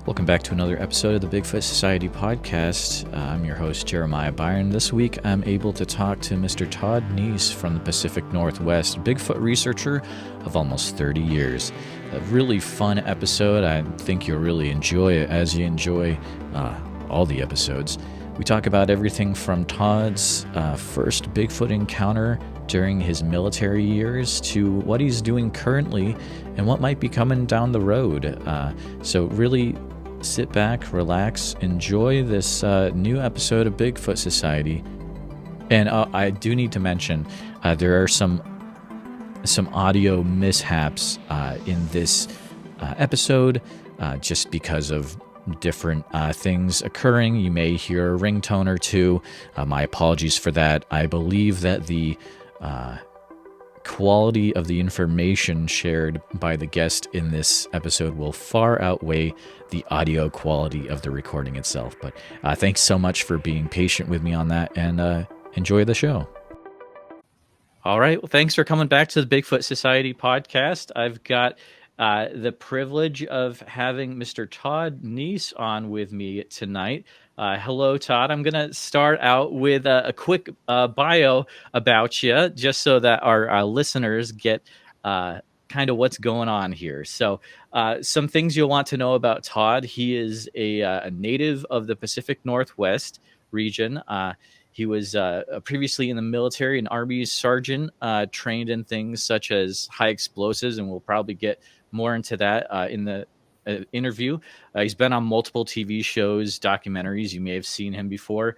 Welcome back to another episode of the Bigfoot Society podcast. I'm your host, Jeremiah Byron. This week, I'm able to talk to Mr. Todd Neiss from the Pacific Northwest, Bigfoot researcher of almost 30 years. A really fun episode. I think you'll really enjoy it as you enjoy all the episodes. We talk about everything from Todd's first Bigfoot encounter during his military years to what he's doing currently and what might be coming down the road. So really sit back, relax, enjoy this new episode of Bigfoot Society. And I do need to mention there are some audio mishaps in this episode just because of different things occurring. You may hear a ringtone or two. My apologies for that. I believe that the quality of the information shared by the guest in this episode will far outweigh the audio quality of the recording itself. But thanks so much for being patient with me on that, and enjoy the show. All right. Well, thanks for coming back to the Bigfoot Society podcast. I've got the privilege of having Mr. Todd Neiss on with me tonight. Hello, Todd. I'm going to start out with a quick bio about you, just so that our listeners get kind of what's going on here. So some things you'll want to know about Todd. He is a native of the Pacific Northwest region. He was previously in the military, an Army sergeant, trained in things such as high explosives, and we'll probably get more into that in the interview. He's been on multiple TV shows, documentaries. You may have seen him before.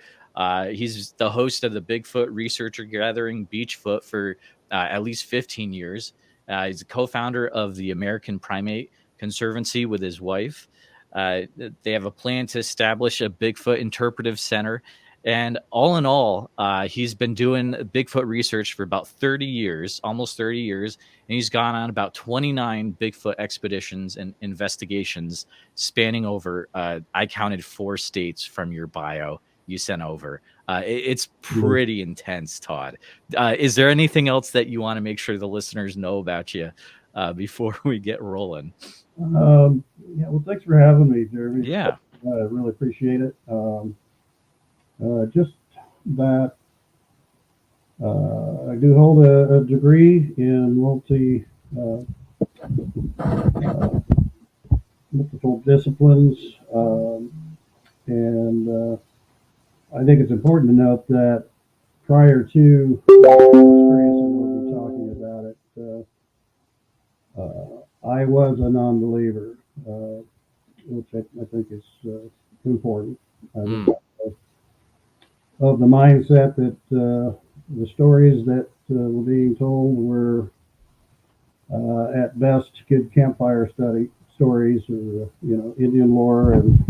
He's the host of the Bigfoot Researcher Gathering Beachfoot for at least 15 years. He's a co-founder of the American Primate Conservancy with his wife. They have a plan to establish a Bigfoot Interpretive Center. And all in all, he's been doing Bigfoot research for about 30 years, almost 30 years. And he's gone on about 29 Bigfoot expeditions and investigations spanning over, I counted 4 states from your bio you sent over. It's pretty intense, Todd. Is there anything else that you want to make sure the listeners know about you before we get rolling? Yeah, well, thanks for having me, Jeremy. Yeah. I really appreciate it. Just that I do hold a degree in multiple disciplines, and I think it's important to note that prior to the experience that we'll be talking about it, I was a non-believer, which I think is important. Of the mindset that the stories that were being told were at best good campfire stories or Indian lore, and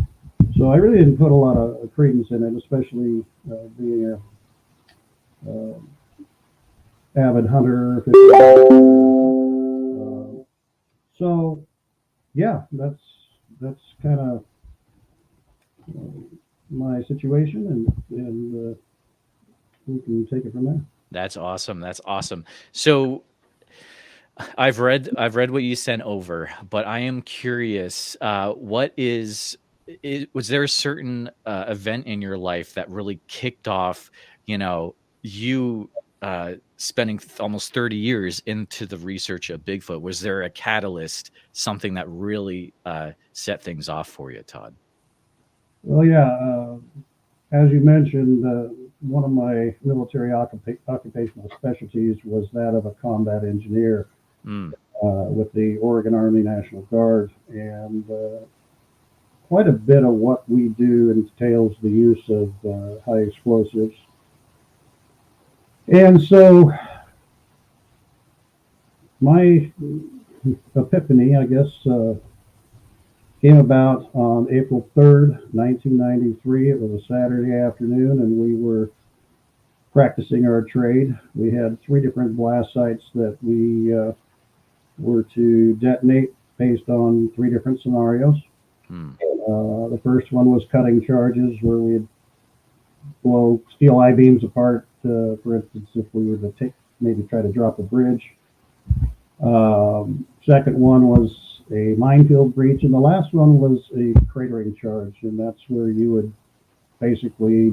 so I really didn't put a lot of credence in it, especially being a avid hunter. So yeah, that's kind of my situation, and we can take it from there. That's awesome. So I've read what you sent over, but I am curious, was there a certain event in your life that really kicked off, you spending almost 30 years into the research of Bigfoot? Was there a catalyst, something that really set things off for you, Todd? Well, yeah, as you mentioned, one of my military occupational specialties was that of a combat engineer with the Oregon Army National Guard, and quite a bit of what we do entails the use of high explosives. And so my epiphany, I guess, came about on April 3rd, 1993. It was a Saturday afternoon, and we were practicing our trade. We had 3 different blast sites that we were to detonate based on 3 different scenarios. The first one was cutting charges, where we'd blow steel I-beams apart, for instance, if we were to maybe try to drop a bridge. Second one was a minefield breach, and the last one was a cratering charge, and that's where you would basically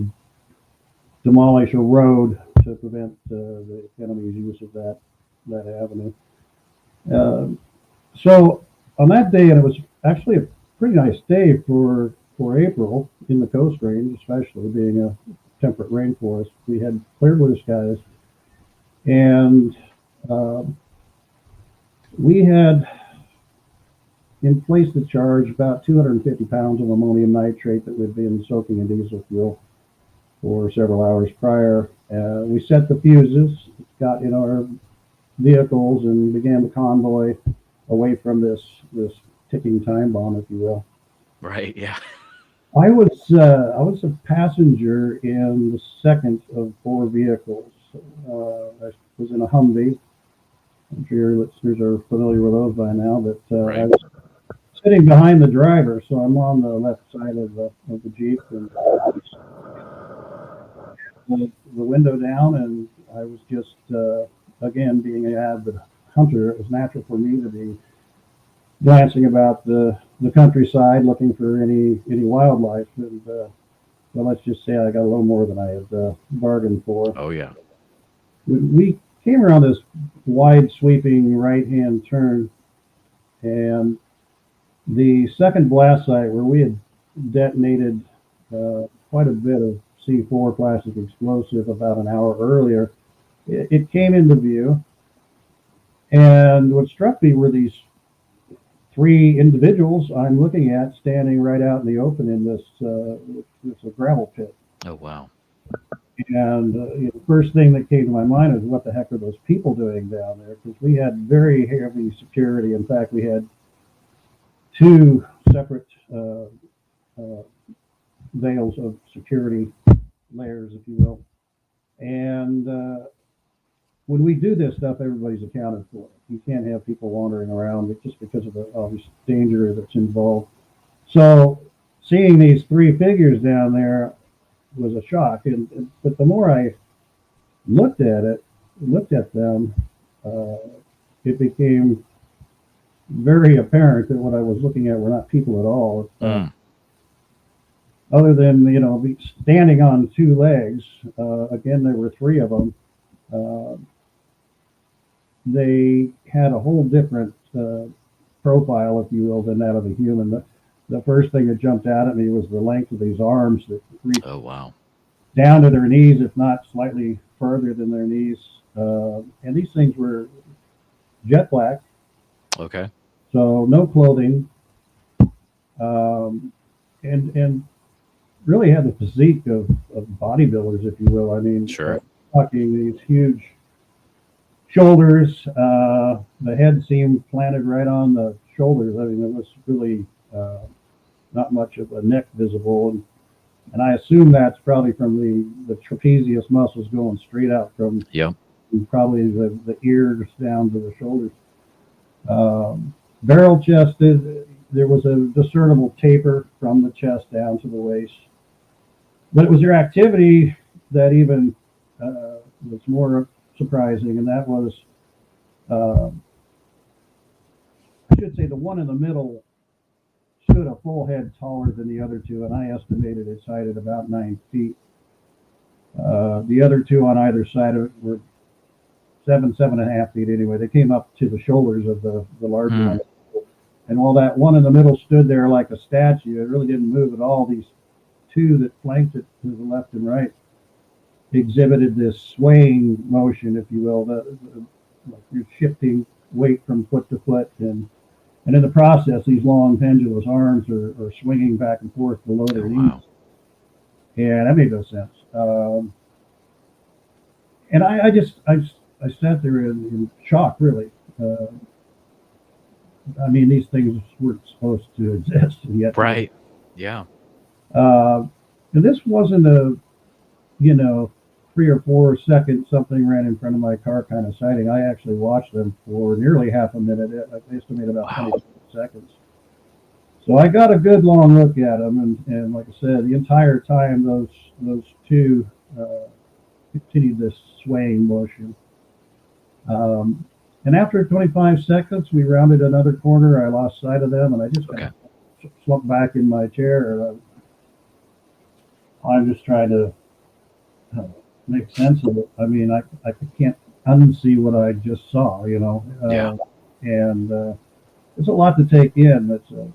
demolish a road to prevent the enemy's use of that avenue. So on that day, and it was actually a pretty nice day for April in the Coast Range, especially being a temperate rainforest. We had clear blue skies, and we had in place the charge about 250 pounds of ammonium nitrate that we'd been soaking in diesel fuel for several hours prior. We set the fuses, got in our vehicles, and began the convoy away from this ticking time bomb, if you will. Right. Yeah. I was a passenger in the second of four vehicles. I was in a Humvee. I'm sure your listeners are familiar with those by now, but Right. I was sitting behind the driver, so I'm on the left side of the Jeep, and the window down, and I was just again, being an avid hunter, it was natural for me to be glancing about the countryside, looking for any wildlife. And well, let's just say I got a little more than I had bargained for. Oh yeah. We came around this wide sweeping right-hand turn, and the second blast site where we had detonated quite a bit of C4 plastic explosive about an hour earlier, it came into view. And what struck me were these three individuals I'm looking at standing right out in the open in this a gravel pit. Oh wow. And the first thing that came to my mind was, what the heck are those people doing down there? Because we had very heavy security. In fact, we had two separate veils of security layers, if you will. And when we do this stuff, everybody's accounted for. You can't have people wandering around just because of the obvious danger that's involved. So seeing these three figures down there was a shock. But the more I looked at them, it became very apparent that what I was looking at were not people at all. Other than, standing on two legs, again, there were three of them. They had a whole different profile, if you will, than that of a human. The first thing that jumped out at me was the length of these arms that reached down to their knees, if not slightly further than their knees. And these things were jet black. Okay. So no clothing. And really had the physique of bodybuilders, if you will. I mean, sure. Talking these huge shoulders. The head seemed planted right on the shoulders. I mean, there was really not much of a neck visible, and I assume that's probably from the trapezius muscles going straight out from probably the ears down to the shoulders. Barrel chested. There was a discernible taper from the chest down to the waist. But it was their activity that even was more surprising, and that was, I should say, the one in the middle stood a full head taller than the other two, and I estimated its height at about 9 feet. The other two on either side of it were 7.5 feet anyway. They came up to the shoulders of the larger one. And while that one in the middle stood there like a statue, it really didn't move at all. These two that flanked it to the left and right exhibited this swaying motion, if you will, like you're shifting weight from foot to foot, and in the process, these long pendulous arms are swinging back and forth below their knees. And that made no sense. And I sat there in shock, really. I mean, these things weren't supposed to exist, and yet. Right. Yeah. And this wasn't a, 3 or 4 seconds something ran in front of my car kind of sighting. I actually watched them for nearly half a minute. I estimate about 20 seconds. So I got a good long look at them, and like I said, the entire time those two continued this swaying motion. And after 25 seconds, we rounded another corner. I lost sight of them, and I just kind Okay. of slumped back in my chair. I'm just trying to uh, make sense of it. I mean, I can't unsee what I just saw, Yeah. and it's a lot to take in. It's a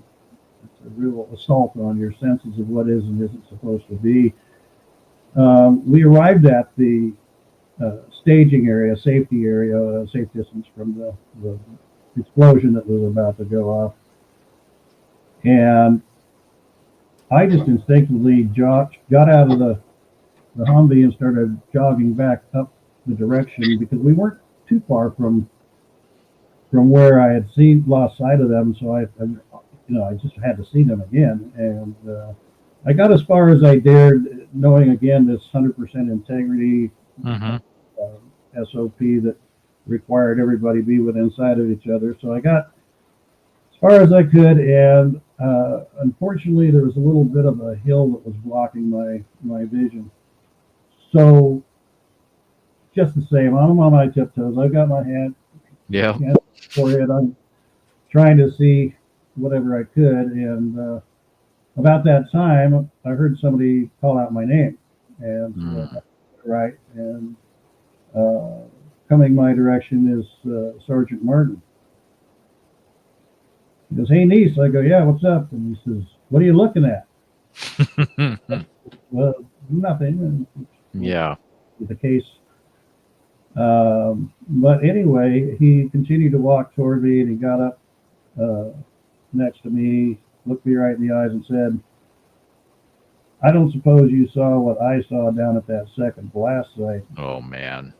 real assault on your senses of what is and isn't supposed to be. We arrived at the staging area, safety area, safe distance from the explosion that was about to go off. And I just instinctively got out of the Humvee and started jogging back up the direction because we weren't too far from where I had lost sight of them. So I just had to see them again. And I got as far as I dared, knowing again this 100% integrity Mm-hmm. SOP that required everybody be within sight of each other. So I got as far as I could, and unfortunately, there was a little bit of a hill that was blocking my vision. So just the same, I'm on my tiptoes. I've got my hand Yeah. forehead. I'm trying to see whatever I could, and about that time, I heard somebody call out my name, and Mm. right, and coming my direction is Sergeant Martin. He goes, "Hey, Neiss." I go, "Yeah, what's up?" And he says, "What are you looking at?" Well, nothing. Yeah. The case. But anyway, he continued to walk toward me, and he got up uh, next to me, looked me right in the eyes, and said, "I don't suppose you saw what I saw down at that second blast site." Oh man.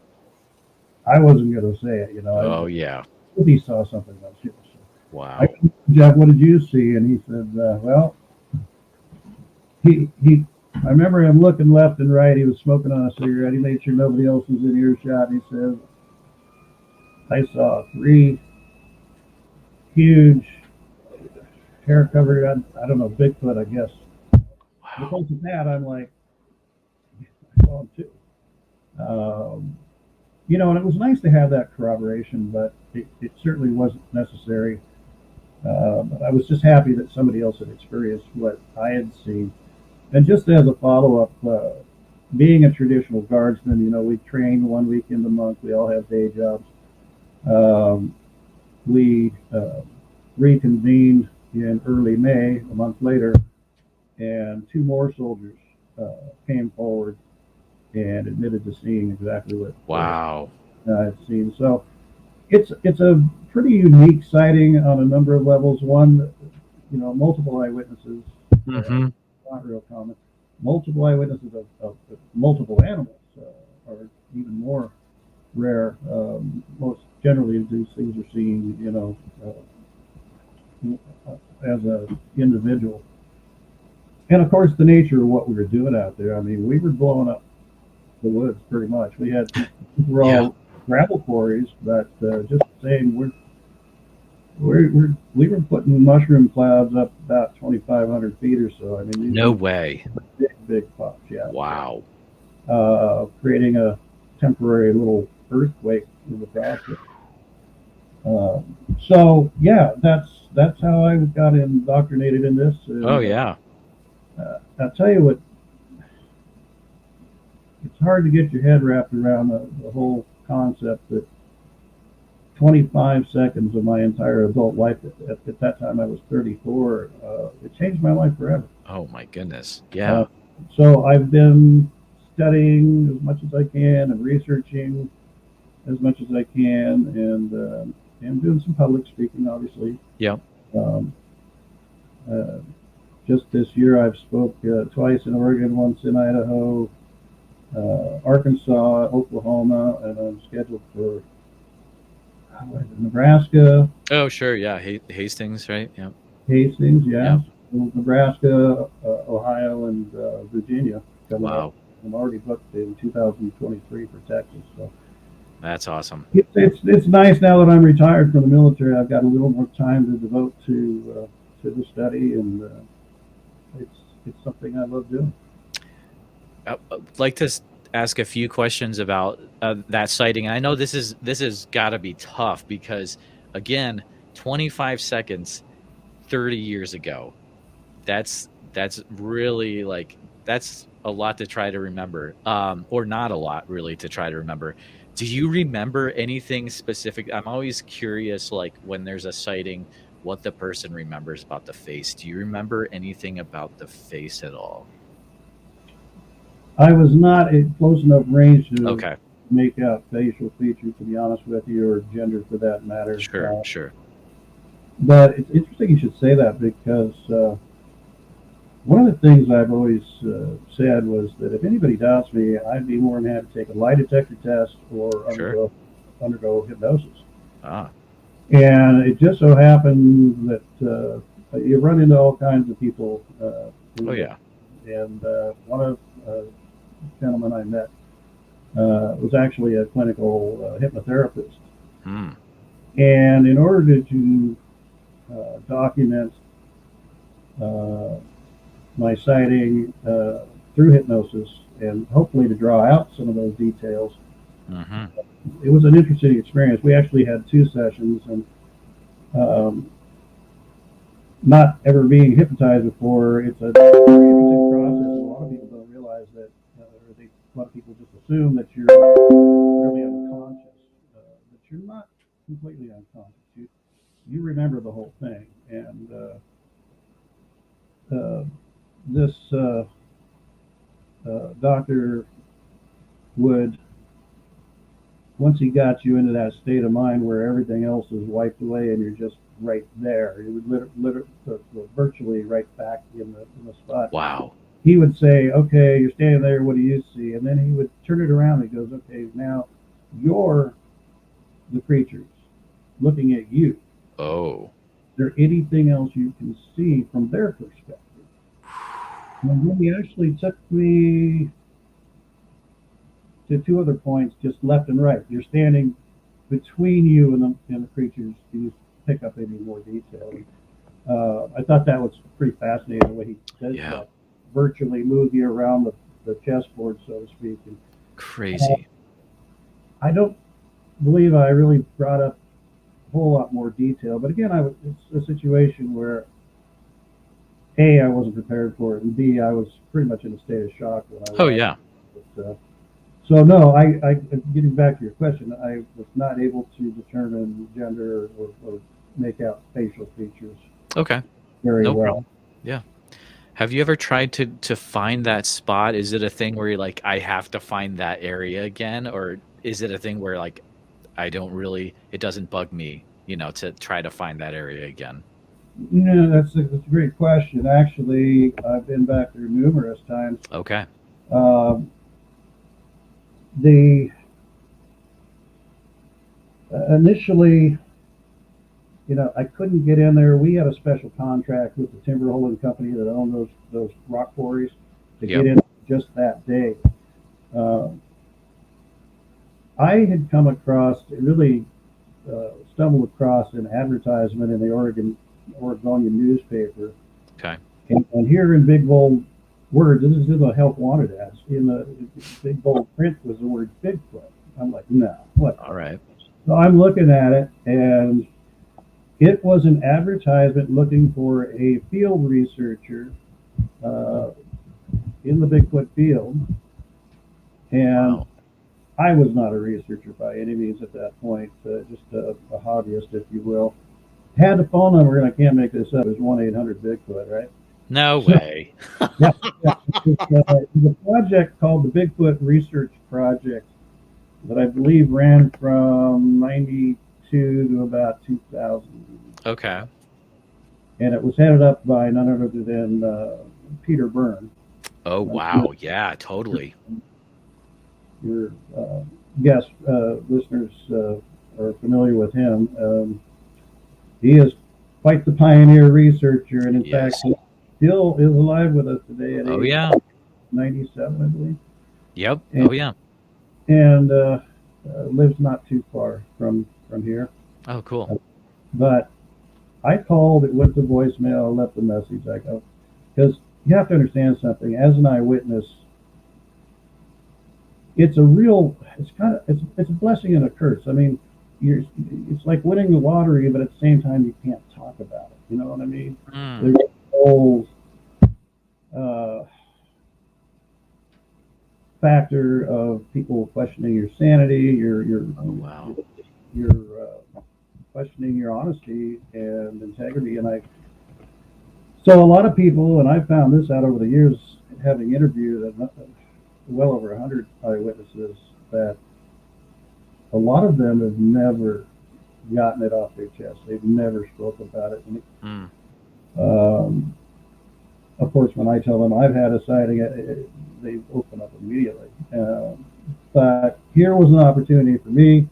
I wasn't going to say it, Oh yeah. If he saw something else. I Wow. Jeff, what did you see? And he said, "Well, he." I remember him looking left and right. He was smoking on a cigarette. He made sure nobody else was in earshot. And he said, "I saw three huge, hair covered, I don't know, Bigfoot, I guess." Wow. Because of that, I'm like, I saw him too. Um, and it was nice to have that corroboration, but it certainly wasn't necessary. But I was just happy that somebody else had experienced what I had seen. And just as a follow up, being a traditional guardsman, we train 1 week in the month. We all have day jobs. Um, we reconvened in early May, a month later, and two more soldiers came forward and admitted to seeing exactly what Wow. I had seen. So it's a pretty unique sighting on a number of levels. One, multiple eyewitnesses, Mm-hmm. not real common. Multiple eyewitnesses of multiple animals are even more rare. Most generally, these things are seen, as a individual. And of course, the nature of what we were doing out there. I mean, we were blowing up the woods pretty much. We're Yeah. all gravel quarries, but just the same, we were putting mushroom clouds up about 2,500 feet or so. I mean, No these way. big pops, yeah. Wow. Creating a temporary little earthquake in the process. Uh, so yeah, that's how I got indoctrinated in this. Oh And yeah. I'll tell you what, it's hard to get your head wrapped around the whole concept that 25 seconds of my entire adult life, at that time I was 34, it changed my life forever. Oh my goodness. Uh, Yeah. so I've been studying as much as I can and researching as much as I can, and doing some public speaking, obviously. Yep. Um, uh, just this year, I've spoke twice in Oregon, once in Idaho, Arkansas, Oklahoma, and I'm scheduled for Nebraska, Oh sure. Yeah. Hastings, right? Yeah. Hastings, yeah, Yeah. Nebraska, Ohio, and Virginia coming up. Wow. I'm already booked in 2023 for Texas. So That's awesome. it's nice now that I'm retired from the military. I've got a little more time to devote to the study, and it's something I love doing. Like to ask a few questions about that sighting. And I know this is got to be tough because, again, 25 seconds, 30 years ago. That's really like that's a lot to try to remember, or not a lot really to try to remember. Do you remember anything specific? I'm always curious, like when there's a sighting, what the person remembers about the face. Do you remember anything about the face at all? I was not at close enough range to Okay, make out facial features, to be honest with you, or gender for that matter. sure, sure, But it's interesting you should say that because one of the things I've always said was that if anybody doubts me, I'd be more than happy to take a lie detector test or sure. undergo hypnosis. Ah, And it just so happened that you run into all kinds of people. oh yeah. And one of the gentlemen I met was actually a clinical hypnotherapist. Hmm. And in order to document uh, my sighting through hypnosis and hopefully to draw out some of those details, Mm-hmm. it was an interesting experience. We actually had 2 sessions, and um, not ever being hypnotized before, it's a very interesting process. A lot of people don't realize that, or a lot of people just assume that you're really unconscious, but you're not completely unconscious. You remember the whole thing, and this doctor would, once he got you into that state of mind where everything else is wiped away and you're just right there, you would virtually right back in the spot. Wow. He would say, "Okay, you're standing there. What do you see?" And then he would turn it around and he goes, "Okay, now you're the creatures looking at you. Oh. Is there anything else you can see from their perspective?" And then he actually took me to 2 other points, just left and right. You're standing between you and the creatures. Do you pick up any more detail? I thought that was pretty fascinating the way he does Yeah. that. Virtually move you around the chessboard, so to speak. And, Crazy. I don't believe I really brought up a whole lot more detail, but again, it's a situation where A, I wasn't prepared for it, and B, I was pretty much in a state of shock when I Oh watched yeah. it. So no, getting back to your question, I was not able to determine gender or make out facial features Okay. very No well. problem. Yeah. Have you ever tried to find that spot? Is it a thing where you're like, I have to find that area again? Or is it a thing where like I don't really it doesn't bug me, to try to find that area again? Yeah, that's a great question. Actually, I've been back there numerous times. Okay. Um, the initially, I couldn't get in there. We had a special contract with the timber holding company that owned those rock quarries to get Yep. in just that day. Uh, I had come across, really stumbled across an advertisement in the Oregonian newspaper, Okay. and here in big bold words, this is in the help wanted ads. In the big bold print was the word Bigfoot. I'm like, no, what? All right. So I'm looking at it, and it was an advertisement looking for a field researcher uh, in the Bigfoot field, and Wow. I was not a researcher by any means at that point, just a hobbyist, if you will. Had the phone number, and I can't make this up. It was 1-800-Bigfoot, right? No So, way. yeah, yeah. It's a project called the Bigfoot Research Project that I believe ran from 92 to about 2000. Okay. And it was headed up by none other than Peter Byrne. Oh I'm sure wow. Yeah, totally. your guest listeners are familiar with him. He is quite the pioneer researcher, and in fact, Yes. he still is alive with us today at Oh age yeah. 97, I believe, Yep. and, Oh yeah. lives not too far from here. Oh cool. But I called, it went to voicemail, I left a message. I go, because you have to understand something. As an eyewitness, it's a real, it's a blessing and a curse. I mean, it's like winning the lottery, but at the same time, you can't talk about it. You know what I mean? Mm. There's a whole uh, factor of people questioning your sanity, Oh, wow. your questioning your honesty and integrity. So a lot of people, and I found this out over the years, having interviewed well over 100 eyewitnesses, that a lot of them have never gotten it off their chest. They've never spoke about it. Mm. Um, of course, when I tell them I've had a sighting, they open up immediately. But here was an opportunity for me.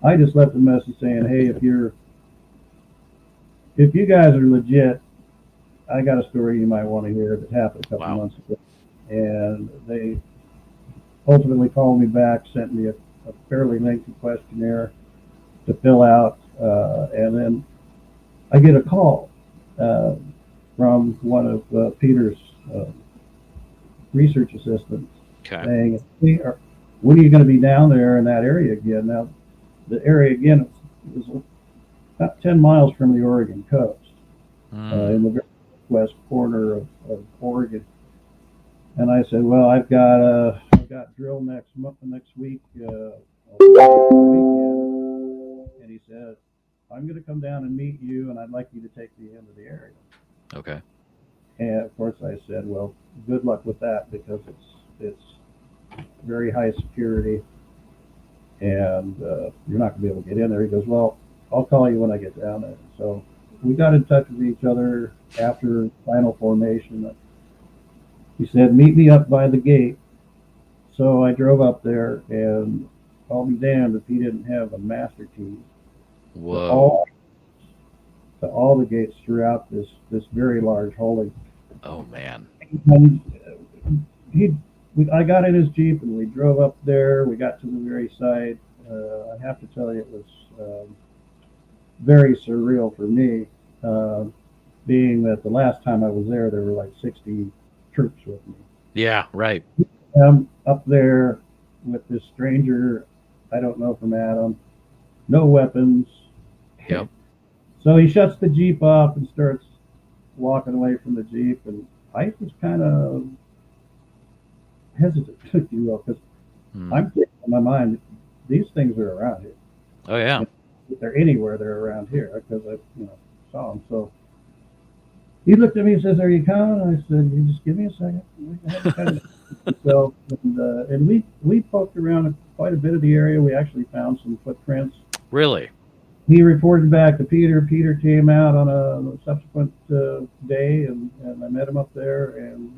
I just left a message saying, "Hey, if you guys are legit, I got a story you might want to hear that happened a couple Wow. months ago." And they ultimately called me back, sent me a fairly lengthy questionnaire to fill out, and then I get a call uh, from one of Peter's uh, research assistants Okay. saying, "Hey, when are you going to be down there in that area again?" Now, the area again is about 10 miles from the Oregon coast, Mm. in the very west corner of Oregon. And I said, "Well, I've got drill next week, weekend." And he said, "I'm going to come down and meet you, and I'd like you to take me into the area." Okay. And of course, I said, "Well, good luck with that because it's very high security, and you're not going to be able to get in there." He goes, "Well, I'll call you when I get down there." So we got in touch with each other after final formation. He said, "Meet me up by the gate." So I drove up there, and I'll be damned if he didn't have a master key to Whoa. all the gates throughout this very large holding. Oh, man. And he, I got in his jeep and we drove up there. We got to the very side. I have to tell you, it was very surreal for me, uh, being that the last time I was there were like 60 troops with me. Yeah, right. I'm up there with this stranger I don't know from Adam, no weapons. Yep. So he shuts the jeep off and starts walking away from the jeep, and I was kind of hesitant, if you will, because Mm. I'm thinking in my mind, these things are around here. Oh, yeah. And if they're anywhere, they're around here because I saw them. So he looked at me and says, "Are you coming?" I said, "You just give me a second." I had to kind of so and we poked around quite a bit of the area. We actually found some footprints. Really? He reported back to Peter. Peter came out on a subsequent day, and I met him up there, and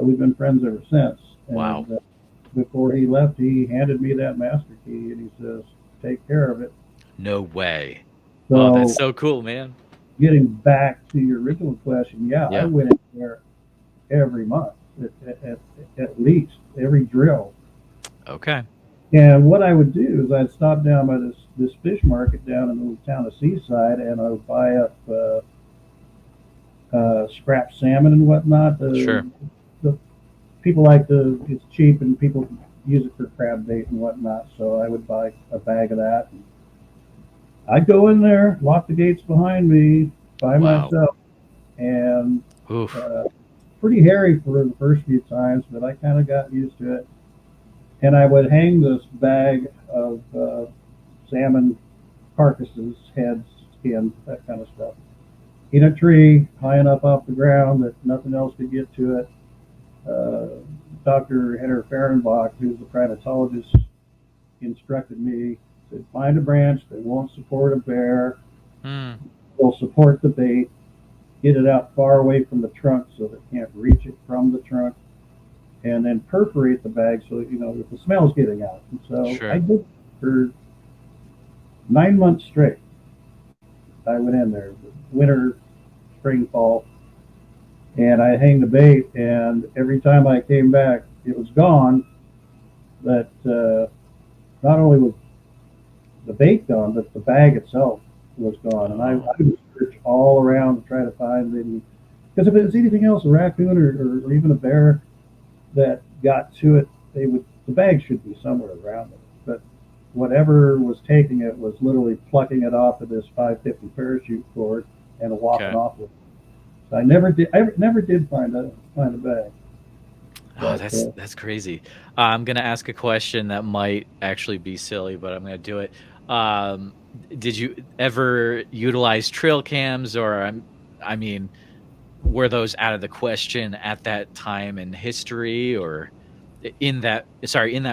we've been friends ever since. Wow. And before he left, he handed me that master key, and he says, "Take care of it." No way. Oh, that's So, so cool, man. getting back to your original question, yeah, I Yeah. went in there every month, at least every drill. Okay. And what I would do is I'd stop down by this fish market down in the town of Seaside, and I would buy up scrap salmon and whatnot. Sure. The people like it's cheap, and people use it for crab bait and whatnot. So I would buy a bag of that. And I'd go in there, lock the gates behind me by Wow. myself, and Oof. uh, pretty hairy for the first few times, but I kind of got used to it. And I would hang this bag of salmon carcasses, heads, skins, that kind of stuff, in a tree high enough off the ground that nothing else could get to it. Uh, Dr. Henner Fehrenbach, who's the primatologist, instructed me to find a branch that won't support a bear, Mm. will support the bait, get it out far away from the trunk so that it can't reach it from the trunk, and then perforate the bag so that the smell's getting out. And so I Sure. did for 9 months straight. I went in there, winter, spring, fall, and I hang the bait. And every time I came back, it was gone. But not only was the bait gone, but the bag itself was gone. And I Oh. would search all around to try to find any. Because if it was anything else, a raccoon or even a bear that got to it, the bag should be somewhere around it, but whatever was taking it was literally plucking it off of this 550 parachute cord and walking Okay. off with it. So I never did find a bag. Oh, But that's crazy. I'm gonna ask a question that might actually be silly, but I'm gonna do it. Um, did you ever utilize trail cams, or I mean, were those out of the question at that time in history, or in that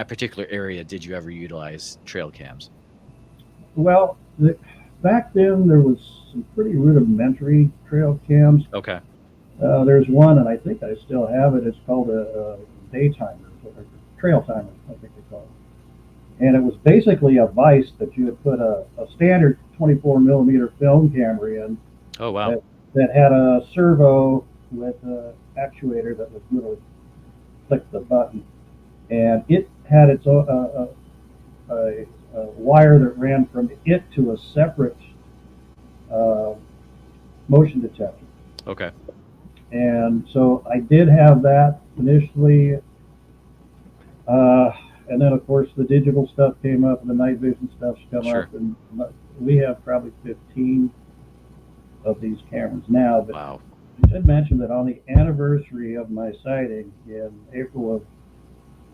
particular area, did you ever utilize trail cams? well, back then there was some pretty rudimentary trail cams. Okay, There's one, and I think I still have it. It's called a daytimer, or trail timer, I think they call it. And it was basically a vise that you would put a standard 24 millimeter film camera in oh wow, that, that had a servo with an actuator that would literally click the button. And it had its own, a wire that ran from it to a separate uh, motion detector. okay, And so I did have that initially. And then, of course, the digital stuff came up and the night vision stuff's come sure, up. And we have probably 15 of these cameras now. But wow, I should mention that on the anniversary of my sighting in April of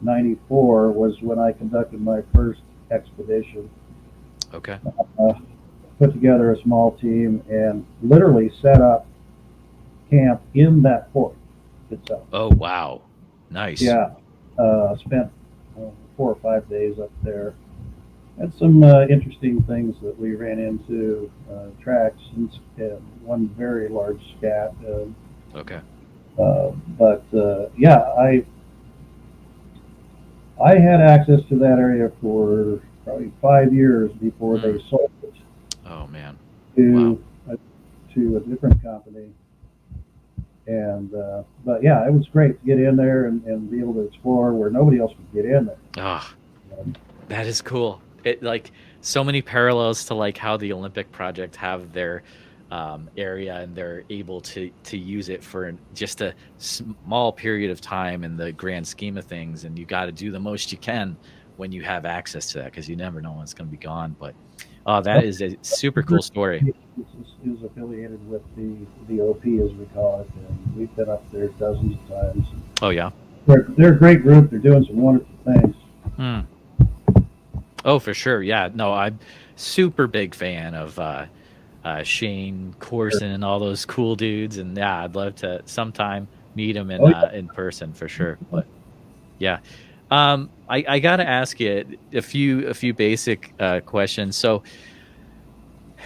94 was when I conducted my first expedition. okay, Uh, Put together a small team and literally set up camp in that fort itself. oh wow, nice, Yeah, spent 4 or 5 days up there. Had some interesting things that we ran into, tracks and one very large scat. okay, But yeah, I had access to that area for probably 5 years before they mm. sold it Oh man, wow, to to a different company. And but yeah, it was great to get in there and be able to explore where nobody else could get in there. ah. Um, That is cool. It like so many parallels to like how the Olympic Project have their area, and they're able to use it for just a small period of time in the grand scheme of things. And you got to do the most you can when you have access to that, because you never know when it's going to be gone. But that is a super cool story. is affiliated with the OP as we call it, and we've been up there dozens of times. Oh yeah. They're a great group. They're doing some wonderful things. Hmm. Oh, for sure. Yeah. No, I'm super big fan of Shane Corson and all those cool dudes. And yeah, I'd love to sometime meet him Oh in person for sure. But yeah, I gotta ask you a few basic questions. So,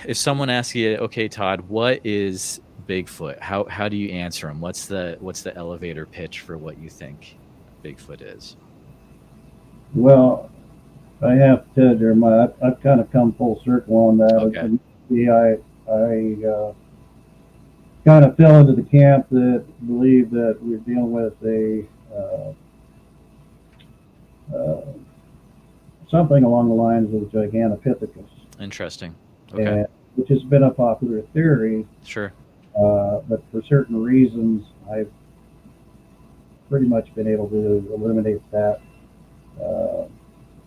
if someone asks you, okay, Todd, what is Bigfoot? How do you answer them? What's the elevator pitch for what you think Bigfoot is? well, I have to tell you, Jeremiah, I've kind of come full circle on that. Okay, I kind of fell into the camp that believed that we're dealing with a uh, something along the lines of Gigantopithecus, interesting. Okay, and which has been a popular theory. sure. But for certain reasons, I've pretty much been able to eliminate that. Uh,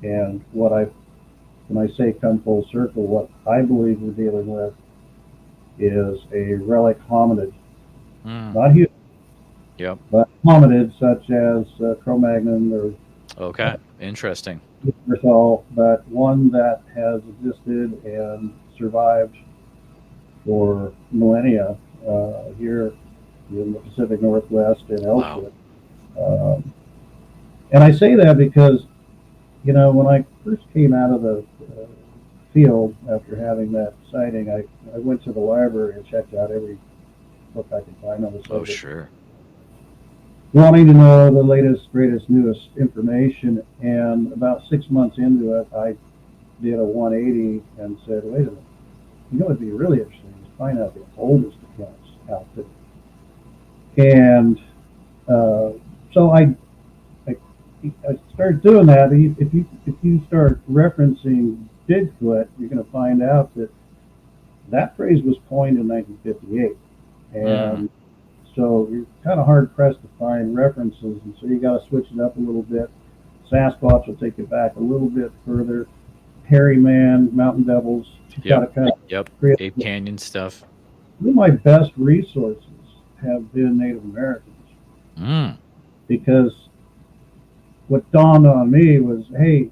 and when I say come full circle, what I believe we're dealing with is a relic hominid, Mm, not human, yep. but hominids such as Cro-Magnon or Okay, interesting. Neanderthal, but one that has existed and survived for millennia here in the Pacific Northwest and Wow. elsewhere. Um, and I say that because, when I first came out of the field after having that sighting, I went to the library and checked out every book I could find on the Oh, subject, sure. wanting to know the latest, greatest, newest information. And about 6 months into it, I did a 180 and said, wait a minute, it'd be really interesting to find out the oldest accounts out there. And so I started doing that. If you start referencing Bigfoot, you're going to find out that phrase was coined in 1958, Mm, and So you're kind of hard pressed to find references, and so you got to switch it up a little bit. Sasquatch will take you back a little bit further. Hairy Man, Mountain Devils. You got to kind of Yep. create. Ape Canyon stuff. One of my best resources have been Native Americans Mm. because what dawned on me was, hey,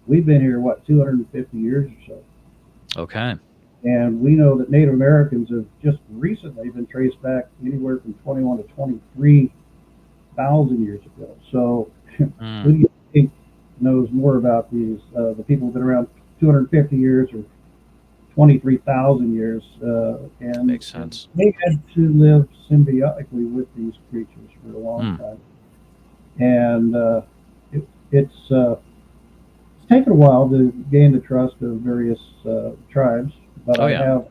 we've been here, what, 250 years or so. Okay. And we know that Native Americans have just recently been traced back anywhere from 21 to 23,000 years ago. So Mm. who do you think knows more about these, the people who've been around 250 years or 23,000 years? And Makes sense. they had to live symbiotically with these creatures for a long time. And it's taken a while to gain the trust of various tribes, but I have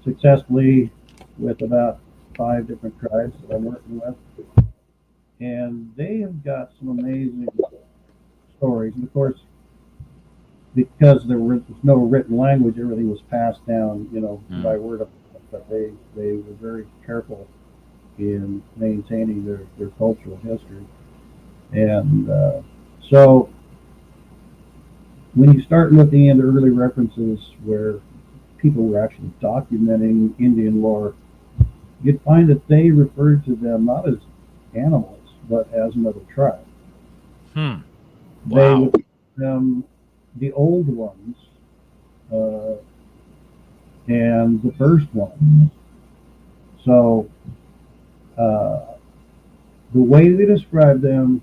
successfully with about 5 different tribes that I'm working with, and they have got some amazing stories. And of course, because there was no written language, everything was passed down, by word of mouth. But they were very careful in maintaining their cultural history, and so when you start looking into early references where people were actually documenting Indian lore, you'd find that they referred to them not as animals, but as another tribe. Wow. They would call them the old ones and the first ones. So the way they describe them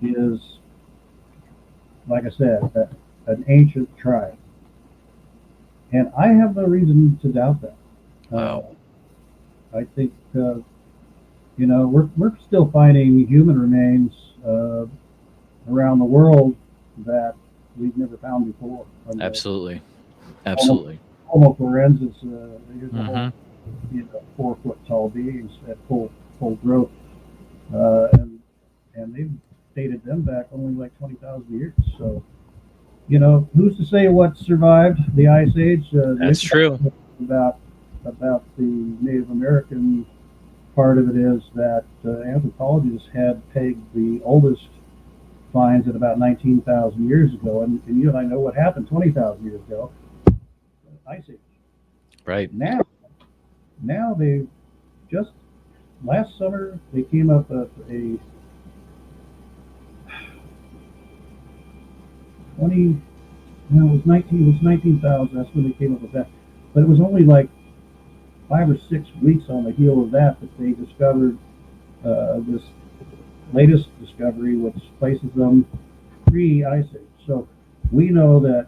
is, like I said, an ancient tribe. And I have no reason to doubt that. Wow. I think, we're still finding human remains around the world that we've never found before. Absolutely. Absolutely. Homo florensis, here's a whole 4-foot tall beings at full growth. And they've dated them back only like 20,000 years. So, who's to say what survived the Ice Age? That's true. About the Native American part of it is that anthropologists had pegged the oldest finds at about 19,000 years ago, and you and I know what happened 20,000 years ago. Ice Age. Right. Now they just last summer they came up with a 20. No, it was 19,000. That's when they came up with that. But it was only like 5 or 6 weeks on the heel of that they discovered this latest discovery, which places them pre-Ice Age. So we know that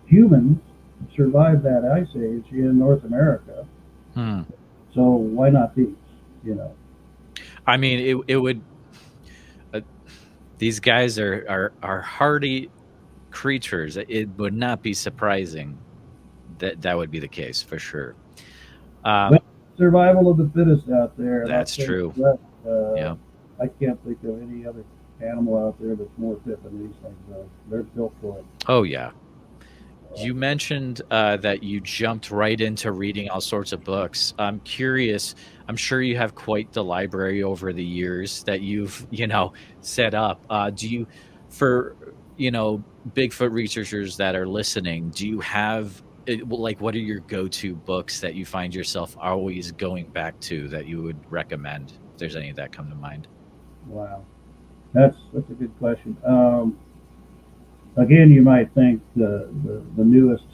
humans survived that Ice Age in North America. So why not these? I mean, it would. These guys are hardy creatures. It would not be surprising that would be the case for sure. Survival of the fittest out there. That's true. I can't think of any other animal out there that's more fit than these things. They're built for it. Oh yeah. You mentioned that you jumped right into reading all sorts of books. I'm curious. I'm sure you have quite the library over the years that you've set up. Do you, for Bigfoot researchers that are listening, do you have what are your go-to books that you find yourself always going back to that you would recommend? If there's any that come to mind. Wow, that's a good question. Again, you might think the newest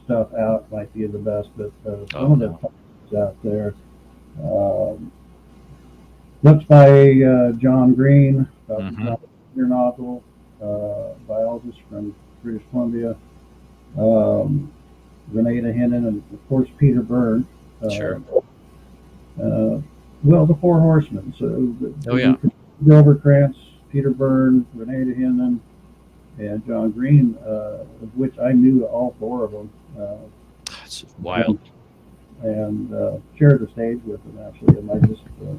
stuff out might be the best, but some of the topics out there. Books by John Green, Dr. John biologist from British Columbia, Renata Hennon, and of course Peter Byrne. Sure. Well, the Four Horsemen. So Gilverkrantz, Peter Byrne, Renata Hennon, and John Green, of which I knew all 4 of them. That's wild. And shared the stage with them, actually. And I just was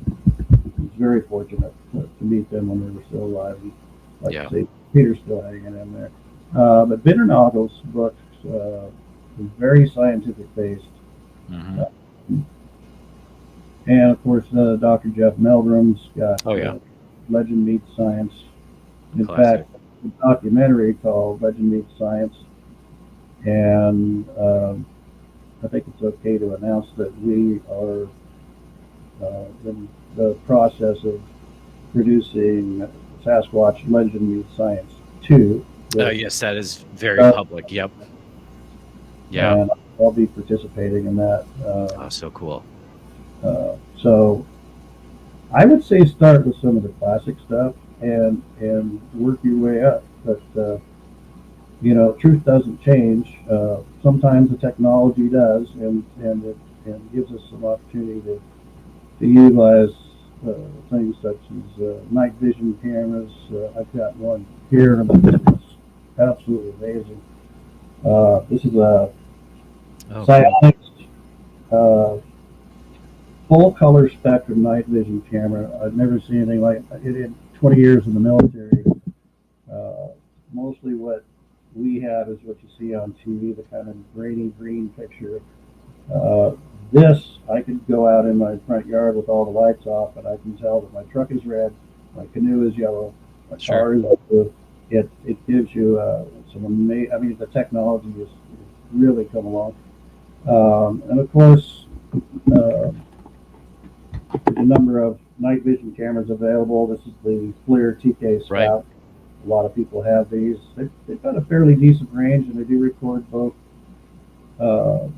very fortunate to meet them when they were still alive. And, like I say, Peter's still hanging in there. But Bitternagel's books is very scientific based. And of course, Dr. Jeff Meldrum's got Oh yeah, Legend Meets Science. In classic. fact, a documentary called Legend Meets Science. And I think it's okay to announce that we are in the process of producing Sasquatch Legend Meets Science 2 with Yes, that is very uh, public. Yep. Yeah. and I'll be participating in that. Oh, so cool. So I would say start with some of the classic stuff and work your way up. But truth doesn't change. Sometimes the technology does, and it gives us some opportunity to utilize uh, things such as night vision cameras. I've got one here that's absolutely amazing. This is a Oh, cool. Psionics uh, full color spectrum night vision camera. I've never seen anything like it in 20 years in the military. Uh, Mostly what we have is what you see on TV, the kind of grainy green picture. Uh, this, I could go out in my front yard with all the lights off, and I can tell that my truck is red, my canoe is yellow, my Sure. car is blue. It gives you some amazing. I mean, the technology is really come along, and of course, uh, there's a number of night vision cameras available. This is the FLIR TK Right. Scout. A lot of people have these. They've got a fairly decent range, and they do record both uh,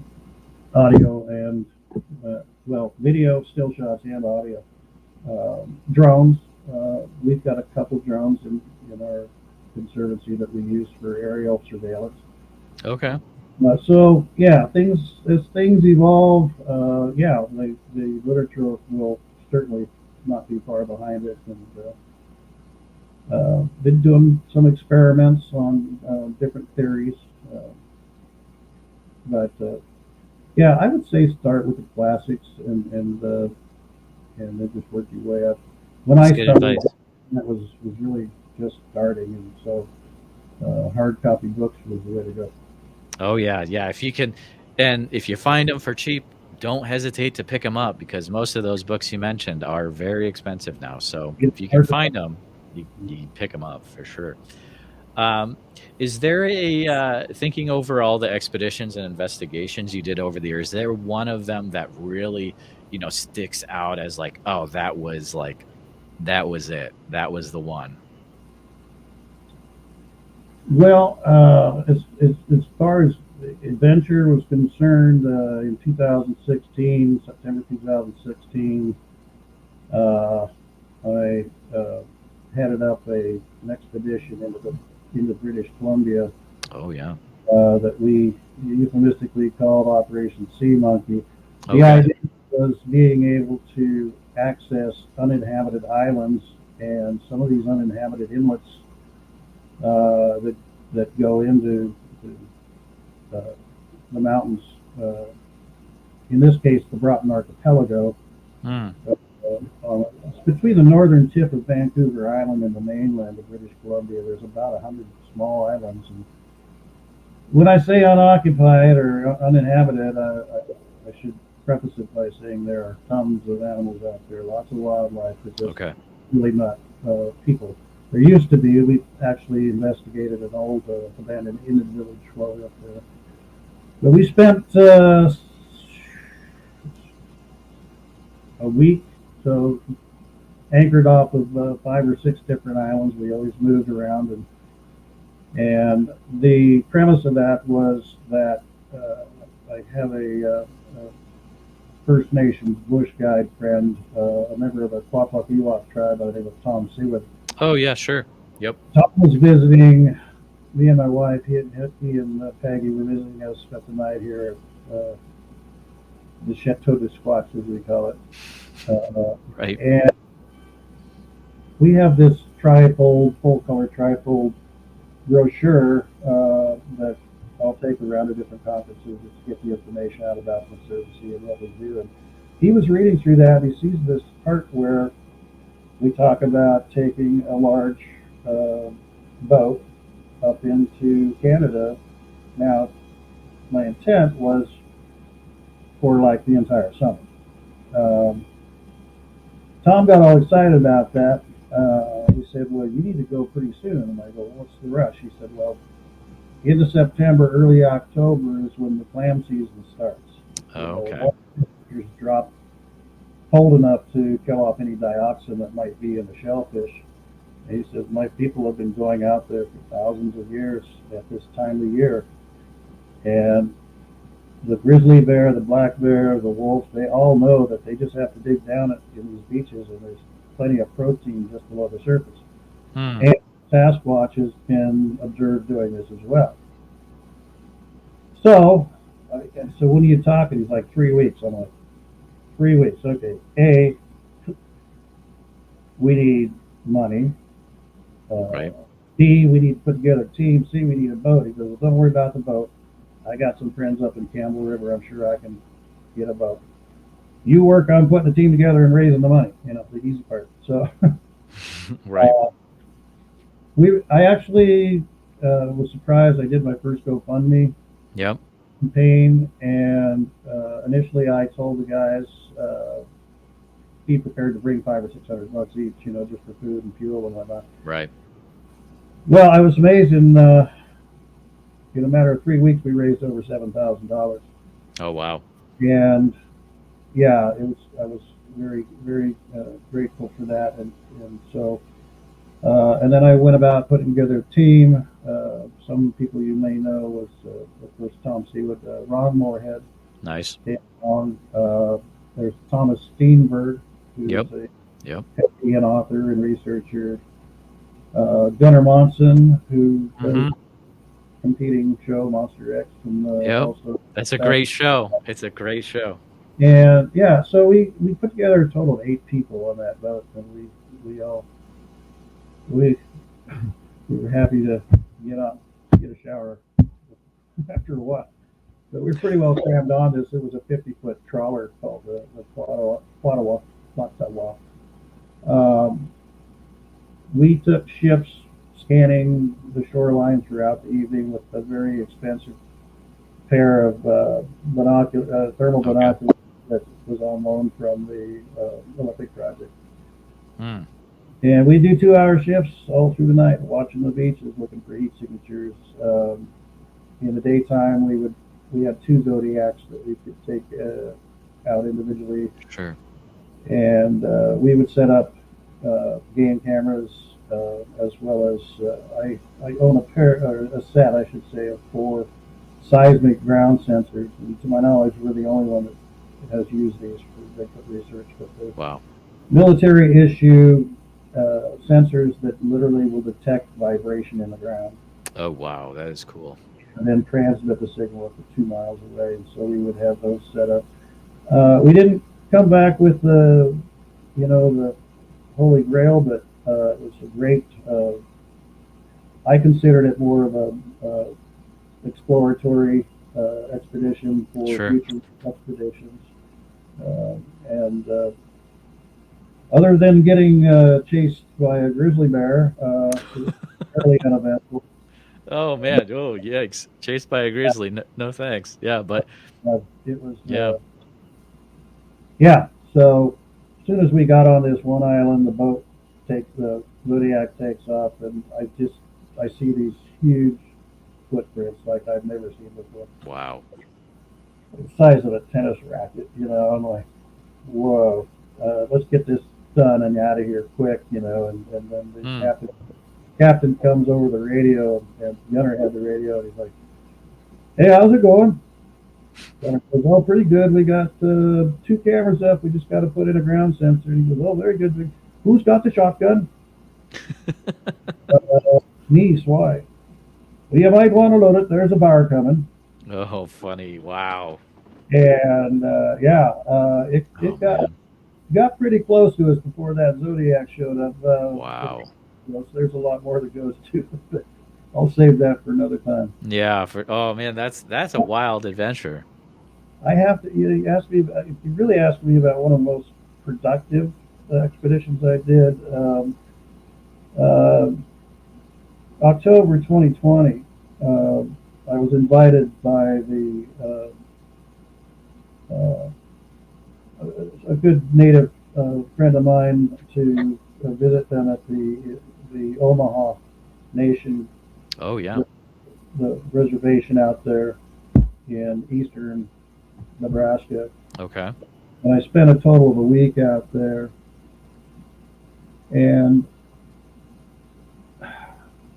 audio and video, still shots, and audio. Drones. We've got a couple drones in our conservancy that we use for aerial surveillance. Okay. So yeah, things as things evolve, yeah, the literature will certainly not be far behind it, and been doing some experiments on different theories, uh, but yeah, I would say start with the classics and then just work your way up. When That's I good started, advice. that was really just starting, and so hard copy books was the way to go. Oh yeah, yeah. If you can, and if you find them for cheap, don't hesitate to pick them up because most of those books you mentioned are very expensive now. So It's if you can hard to find them, you pick them up for sure. Um, is there a thinking over all the expeditions and investigations you did over the years? Is there one of them that really, sticks out as like, oh, that was it. That was the one. Well, as far as adventure was concerned, in 2016, September 2016, uh, I headed up an expedition into British Columbia Oh yeah. that we euphemistically called Operation Sea Monkey. The Okay. idea was being able to access uninhabited islands and some of these uninhabited inlets that go into the mountains. Uh, in this case, the Broughton Archipelago. Hmm. It's between the northern tip of Vancouver Island and the mainland of British Columbia. There's about 100 small islands. And when I say unoccupied or uninhabited, I should preface it by saying there are tons of animals out there, lots of wildlife, but just Okay. really not people. There used to be. We actually investigated an old abandoned Indian village while we were up there. But we spent a week, so anchored off of 5 or 6 different islands. We always moved around, and the premise of that was that I have a First Nations bush guide friend, a member of the Quapac Ewok tribe by the name of Tom Seawood. Oh yeah, sure. Yep. Tom was visiting me and my wife. He and Peggy were visiting us, spent the night here at the Chateau de Squatch, as we call it. Right. And we have this trifold, full color trifold brochure that I'll take around to different conferences to get the information out about the Conservancy and what we do. And he was reading through that, and he sees this part where we talk about taking a large uh, boat up into Canada. Now, my intent was for like the entire summer. Tom got all excited about that. He said, "Well, you need to go pretty soon." And I go, "What's the rush?" He said, "Well, into September, early October is when the clam season starts. You Oh, know, okay. water temperatures drop cold enough to kill off any dioxin that might be in the shellfish." And he says, "My people have been going out there for thousands of years at this time of year, and the grizzly bear, the black bear, the wolf, they all know that they just have to dig down in these beaches, and there's plenty of protein just below the surface." Hmm. And Sasquatch has been observed doing this as well. So, so when are you talking? He's like 3 weeks. I'm like, 3 weeks. Okay. A, we need money. Uh, Right. B, we need to put together a team. C, we need a boat. He goes, "Well, don't worry about the boat. I got some friends up in Campbell River. I'm sure I can get a boat. You work on putting the team together and raising the money. You know, the easy part." So Right. I actually was surprised. I did my first GoFundMe Yep. campaign, and initially I told the guys, be prepared to bring $500 or $600 each, you know, just for food and fuel and whatnot. Right. Well, I was amazed in a matter of 3 weeks we raised over $7,000, Oh, wow. and yeah, it was I was very grateful for that, and so and then I went about putting together a team. Some people you may know was of course Tom Seawood, Ron Moorhead, Nice. Dan Long. There's Thomas Steenberg, who's Yep. a Yep. an author and researcher. Gunnar Monson, who does Hmm. competing show Monster X, and Yep. also. That's a great show. It's a great show. And yeah, so we put together a total of 8 people on that boat, and we all we we were happy to get up, get a shower after a while. But we were pretty well crammed on this. It was a 50-foot trawler called the Quattawa, not Tawa. Um, we took ships scanning the shoreline throughout the evening with a very expensive pair of thermal Okay. binoculars that was on loan from the Olympic project. Hmm. And we do 2-hour shifts all through the night, watching the beaches, looking for heat signatures. In the daytime, we had 2 zodiacs that we could take out individually, Sure. and we would set up game cameras as well as I own a set, I should say, of 4 seismic ground sensors. And to my knowledge, we're the only one that has used these for Bigfoot research. But the Wow. military issue sensors that literally will detect vibration in the ground Oh, wow. That is cool. and then transmit the signal up to 2 miles away. And so we would have those set up. We didn't come back with the Holy Grail, but it was a great. I considered it more of a exploratory expedition for Sure. future expeditions, and other than getting chased by a grizzly bear, it was fairly uneventful. Oh, man. Oh, yikes. Chased by a grizzly. No, no thanks. Yeah, but It was, yeah. yeah. So as soon as we got on this one island, the Zodiac takes off, and I see these huge footprints like I've never seen before, Wow. the size of a tennis racket. You know, I'm like, whoa, let's get this done and out of here quick. You know, and then the Hmm. captain comes over the radio, and Gunner had the radio, and he's like, "Hey, how's it going?" And I goes, "Oh, pretty good. We got 2 cameras up. We just got to put in a ground sensor." And he goes, "Oh, very good. Who's got the shotgun?" Neiss, why? "Well, you might want to load it. There's a bar coming." Oh, funny. Wow. And yeah, it Oh, got man. pretty close to us before that Zodiac showed up. Wow. So there's a lot more that goes to it, but I'll save that for another time. Yeah. Oh, man. That's a wild adventure. I have to. You asked me. You really asked me about one of the most productive expeditions I did. Uh, October 2020. I was invited by a good native a friend of mine to visit them at the Omaha Nation, Oh yeah. the reservation out there in eastern Nebraska, Okay. and I spent a total of a week out there. And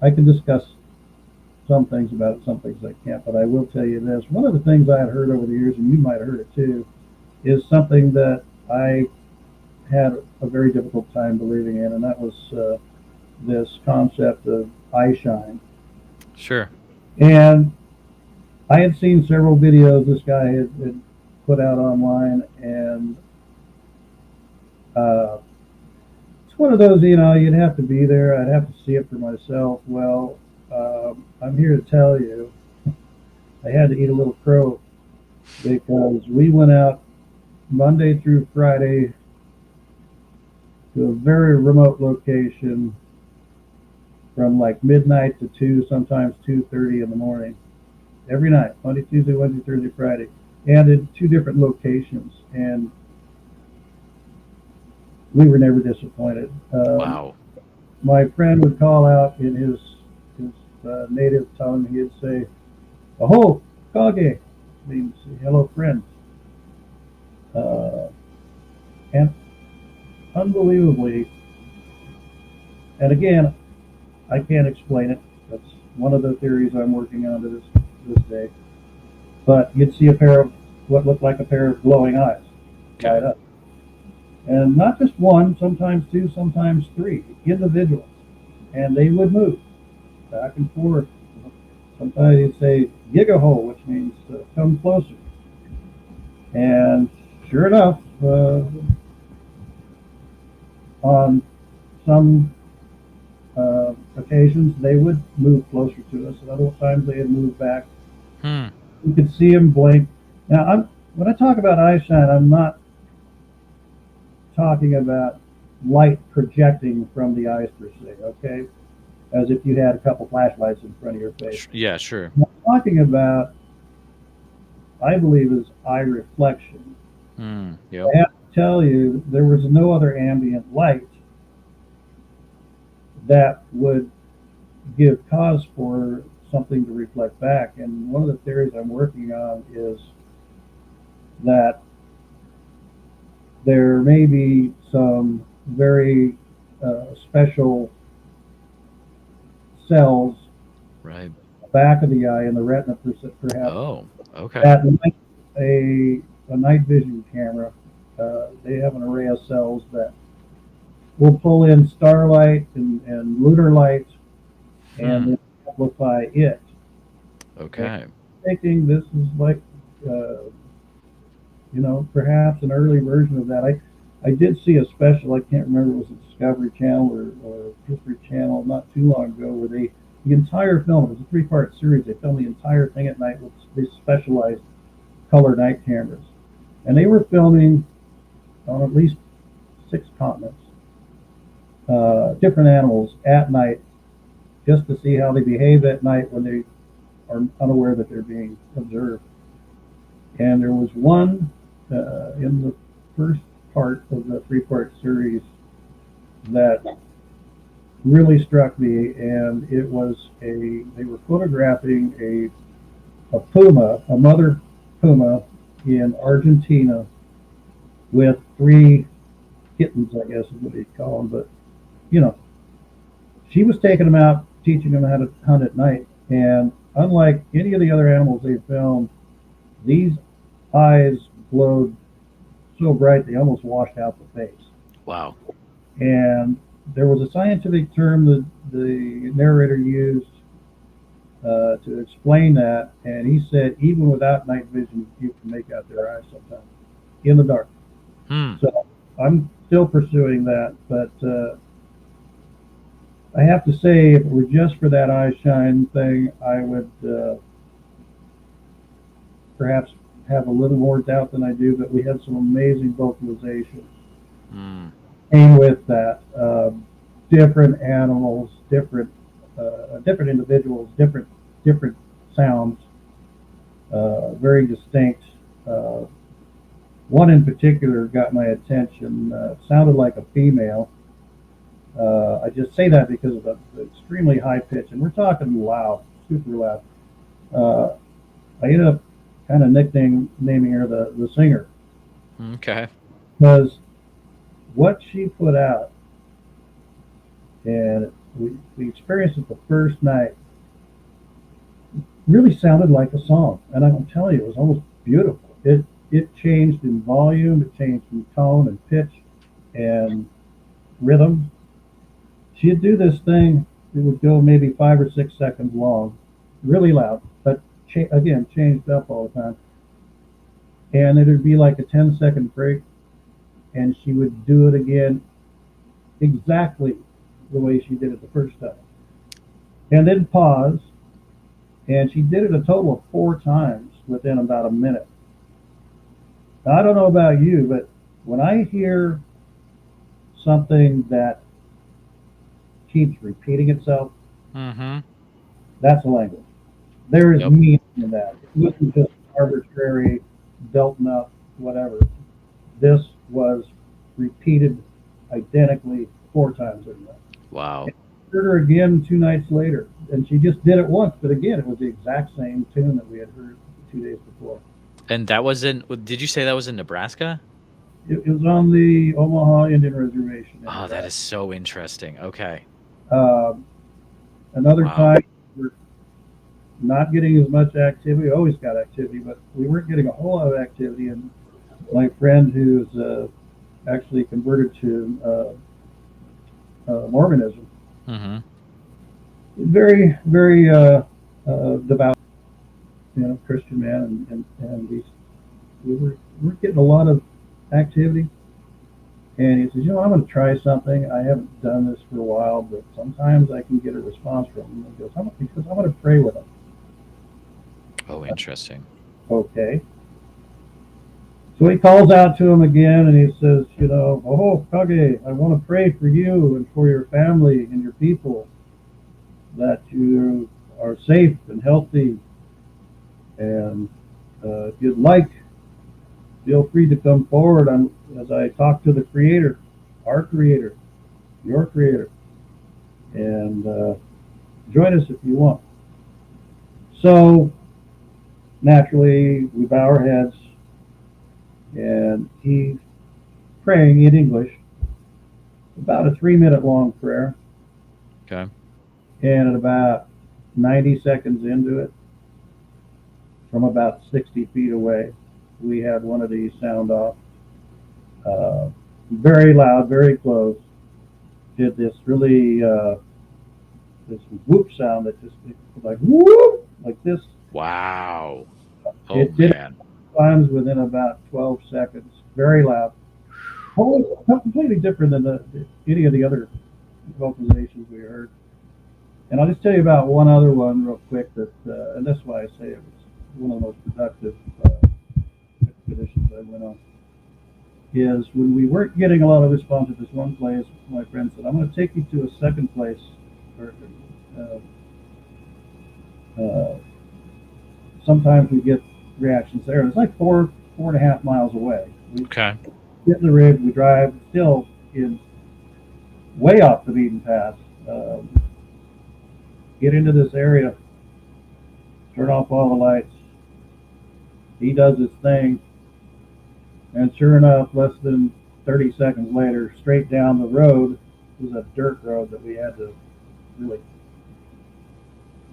I can discuss some things about it, some things I can't, but I will tell you this. One of the things I had heard over the years, and you might have heard it too, is something that I had a very difficult time believing in, and that was this concept of eye shine. Sure. And I had seen several videos this guy had put out online, and uh, it's one of those, you'd have to be there. I'd have to see it for myself. Well, I'm here to tell you, I had to eat a little crow because we went out Monday through Friday to a very remote location from like midnight to 2, sometimes 2:30 in the morning, every night, Monday, Tuesday, Wednesday, Thursday, Friday, and in 2 different locations. And we were never disappointed. Wow. My friend would call out in his native tongue. He'd say, "Aho, kage," means hello, friend. Uh, and unbelievably, and again, I can't explain it. That's one of the theories I'm working on to this day. But you'd see a pair of what looked like a pair of glowing eyes light Okay. up, and not just one, sometimes 2, sometimes 3 individuals, and they would move back and forth. Sometimes you'd say "gigaho," which means come closer, and sure enough, on some occasions they would move closer to us, and other times they would move back. Hmm. You could see them blink. Now, when I talk about eye shine, I'm not talking about light projecting from the eyes per se, okay? As if you had a couple flashlights in front of your face. Yeah, sure. What I'm talking about, I believe, is eye reflection. Hmm. Yep. I have to tell you, there was no other ambient light that would give cause for something to reflect back. And one of the theories I'm working on is that there may be some very special cells Right. back of the eye in the retina, perhaps, Oh, okay. that like a night vision camera. They have an array of cells that will pull in starlight and lunar light and Hmm. then amplify it. And Okay. thinking this is like, uh, perhaps an early version of that. I did see a special, I can't remember, it was a Discovery Channel or History Channel not too long ago, where the entire film, it was a 3-part series, they filmed the entire thing at night with these specialized color night cameras. And they were filming on at least 6 continents, different animals at night, just to see how they behave at night when they are unaware that they're being observed. And there was one in the first part of the 3-part series that really struck me, and it was they were photographing a puma, a mother puma in Argentina with 3 kittens, I guess is what they call them. But you know, she was taking them out, teaching them how to hunt at night, and unlike any of the other animals they filmed, these eyes glowed so bright they almost washed out the face. Wow. And there was a scientific term that the narrator used to explain that, and he said even without night vision, you can make out their eyes sometimes in the dark. Hmm. So I'm still pursuing that, but I have to say, if it were just for that eye shine thing, I would perhaps have a little more doubt than I do. But we had some amazing vocalization Hmm. came with that. Different animals, different individuals, different sounds, very distinct. Uh, One in particular got my attention. It sounded like a female. I just say that because of the extremely high pitch, and we're talking loud, super loud. Uh, I ended up kind of naming her the singer Okay. because what she put out, and we experienced it the first night, really sounded like a song. And I'm telling you, it was almost beautiful. It changed in volume, it changed in tone and pitch and rhythm. She'd do this thing. It would go maybe 5 or 6 seconds long, really loud, but again changed up all the time. And it'd be like a 10-second break, and she would do it again exactly the way she did it the first time, and then pause. And she did it a total of 4 times within about a minute. Now, I don't know about you, but when I hear something that keeps repeating itself, Mm-hmm. that's a language. There is Yep. meaning in that. It wasn't just arbitrary, belting up, whatever. This was repeated identically 4 times in a minute. Wow. Heard her again 2 nights later, and she just did it once, but again, it was the exact same tune that we had heard 2 days before. And that was in, did you say that was in Nebraska? It was on the Omaha Indian Reservation. Oh, that is so interesting. Okay. Um, Another Wow. time, we're not getting as much activity. We always got activity, but we weren't getting a whole lot of activity. And my friend, who's actually converted to Mormonism, Mm-hmm. very, very devout, Christian man, and we we're getting a lot of activity. And he says, I'm going to try something. I haven't done this for a while, but sometimes I can get a response from him. He goes, because I'm going to pray with him. Oh, interesting. Okay. So he calls out to him again, and he says, oh, Kage, I want to pray for you and for your family and your people, that you are safe and healthy. And if you'd like, feel free to come forward as I talk to the Creator, our Creator, your Creator, and join us if you want. So naturally, we bow our heads, and he's praying in English, about a 3-minute long prayer. Okay. And at about 90 seconds into it, from about 60 feet away, we had one of these sound off. Very loud, very close. Did this really this whoop sound that just like whoop, like this. Wow. Oh, It did man. it times within about 12 seconds. Very loud. Completely different than any of the other vocalizations we heard. And I'll just tell you about one other one real quick and that's why I say it was one of the most productive expeditions I went on. Is when we weren't getting a lot of response at this one place, my friend said, I'm going to take you to a second place. Or, sometimes we get reactions there. It's like 4.5 miles away. We Okay. get in the rig, we drive, still in way off the beaten path. Get into this area, turn off all the lights. He does his thing, and sure enough, less than 30 seconds later, straight down the road, it was a dirt road that we had to really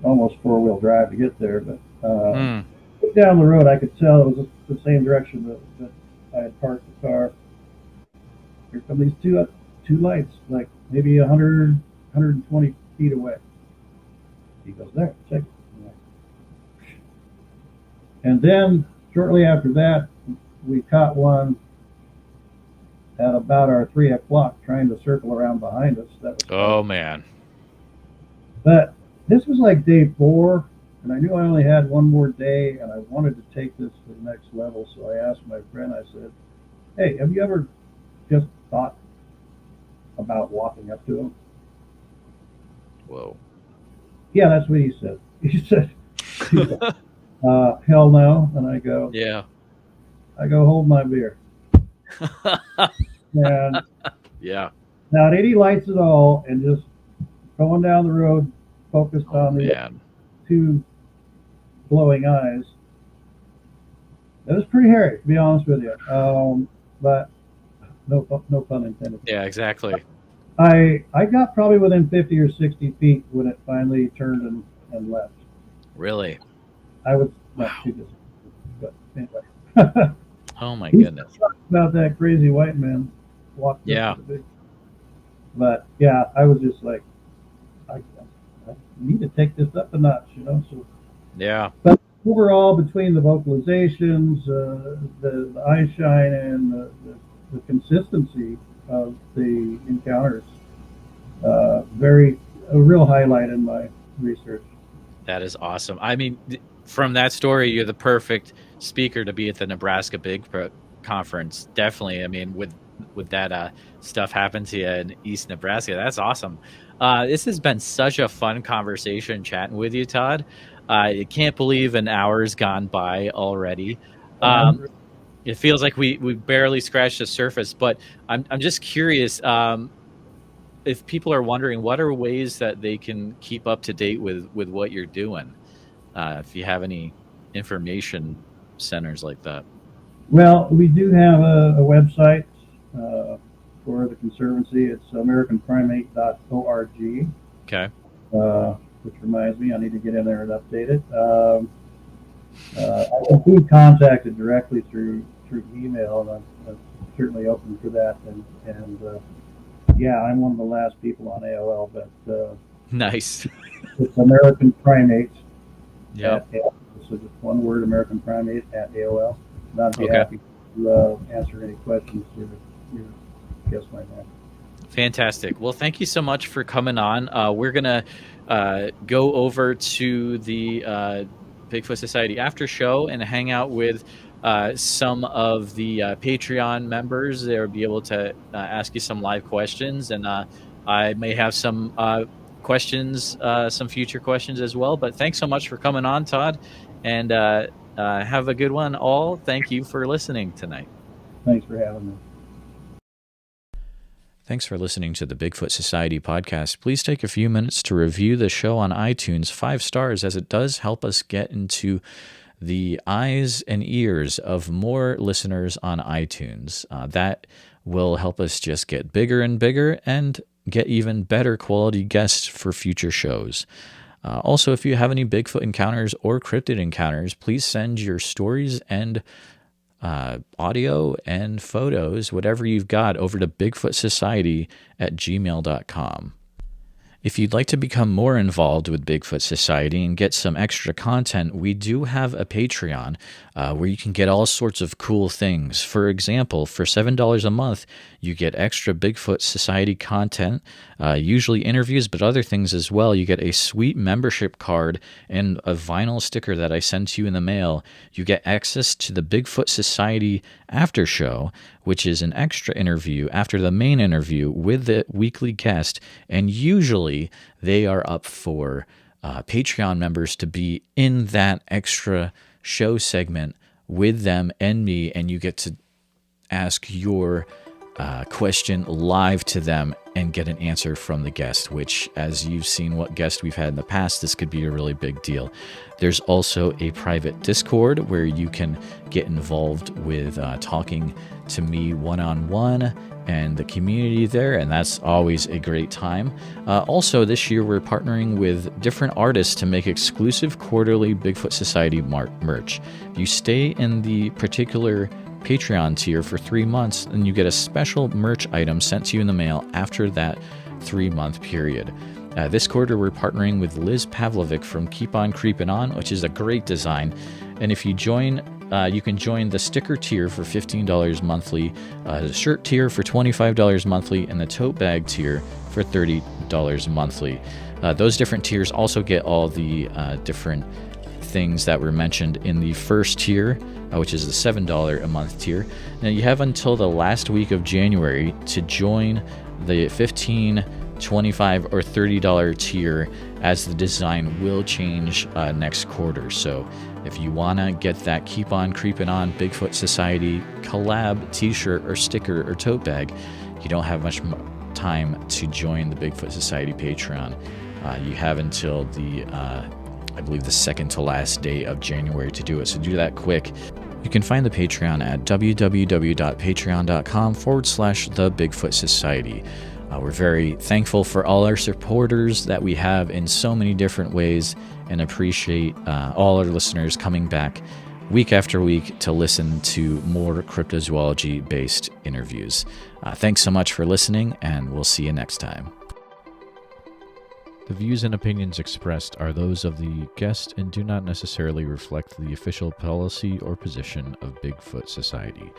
almost 4-wheel drive to get there. But down the road, I could tell it was the same direction that I had parked the car. Here come these two lights, like maybe 120 feet away. He goes, there, check it. And then shortly after that, we caught one at about our 3 o'clock trying to circle around behind us. That was Oh, man. But this was like day 4, and I knew I only had one more day, and I wanted to take this to the next level. So I asked my friend, I said, hey, have you ever just thought about walking up to him? Whoa. Yeah, that's what he said. He said, hell no. And I go, Yeah. hold my beer. And Yeah. not any lights at all, and just going down the road, focused Oh on the man. two glowing eyes. It was pretty hairy, to be honest with you. But no pun intended. Yeah, exactly. I got probably within 50 or 60 feet when it finally turned and left. Really? I was not Wow. too disappointed, but anyway. Oh my He's goodness. talking about that crazy white man walking up Yeah. to the big. But yeah, I was just like, I need to take this up a notch, you know. So, Yeah. but overall, between the vocalizations, the eye shine, and the consistency of the encounters, very a real highlight in my research. That is awesome. I mean, from that story, you're the perfect speaker to be at the Nebraska Bigfoot conference. Definitely. I mean, with that stuff happen to you in East Nebraska, that's awesome. This has been such a fun conversation chatting with you, Todd. I can't believe an hour's gone by already. Um, it feels like we barely scratched the surface, but I'm just curious. If people are wondering, what are ways that they can keep up to date with what you're doing? If you have any information centers like that. Well, we do have a website uh, for the Conservancy. It's americanprimate.org, Okay. which reminds me I need to get in there and update it. I can be contacted directly through email, and I'm certainly open for that. And yeah, I'm one of the last people on AOL, but Nice. it's American Primate Yep. at AOL. So just one word, American Primate at AOL. And I'd be Okay. happy to answer any questions your guest might have. Fantastic. Well, thank you so much for coming on. We're gonna go over to the Bigfoot Society after show and hang out with some of the Patreon members. They'll be able to ask you some live questions, and I may have some questions, some future questions as well. But thanks so much for coming on, Todd, and have a good one, all. Thank you for listening tonight. Thanks for having me. Thanks for listening to the Bigfoot Society podcast. Please take a few minutes to review the show on iTunes, 5 stars, as it does help us get into the eyes and ears of more listeners on iTunes. That will help us just get bigger and bigger and get even better quality guests for future shows. Also, if you have any Bigfoot encounters or cryptid encounters, please send your stories and audio and photos, whatever you've got, over to bigfootsociety@gmail.com. If you'd like to become more involved with Bigfoot Society and get some extra content, we do have a Patreon where you can get all sorts of cool things. For example, for $7 a month, you get extra Bigfoot Society content, usually interviews, but other things as well. You get a sweet membership card and a vinyl sticker that I send to you in the mail. You get access to the Bigfoot Society after show, which is an extra interview after the main interview with the weekly guest, and usually they are up for Patreon members to be in that extra show segment with them and me, and you get to ask your question live to them and get an answer from the guest, which, as you've seen what guests we've had in the past, this could be a really big deal. There's also a private Discord where you can get involved with talking to me one-on-one and the community there, and that's always a great time. Also, this year we're partnering with different artists to make exclusive quarterly Bigfoot Society merch. If you stay in the particular Patreon tier for 3 months, and you get a special merch item sent to you in the mail after that 3-month period. This quarter, we're partnering with Liz Pavlovic from Keep On Creepin' On, which is a great design. And if you join, you can join the sticker tier for $15 monthly, the shirt tier for $25 monthly, and the tote bag tier for $30 monthly. Those different tiers also get all the different things that were mentioned in the first tier, which is the $7 a month tier. Now you have until the last week of January to join the $15, $25, or $30 tier, as the design will change next quarter. So If you want to get that Keep On Creeping On Bigfoot Society collab t-shirt or sticker or tote bag, you don't have much time to join the Bigfoot Society Patreon. You have until I believe the second to last day of January to do it, so do that quick. You can find the Patreon at www.patreon.com/The Bigfoot Society. We're very thankful for all our supporters that we have in so many different ways, and appreciate all our listeners coming back week after week to listen to more cryptozoology-based interviews. Thanks so much for listening, and we'll see you next time. The views and opinions expressed are those of the guest and do not necessarily reflect the official policy or position of Bigfoot Society.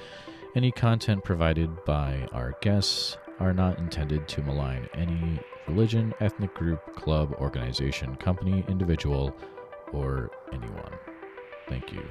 Any content provided by our guests are not intended to malign any religion, ethnic group, club, organization, company, individual, or anyone. Thank you.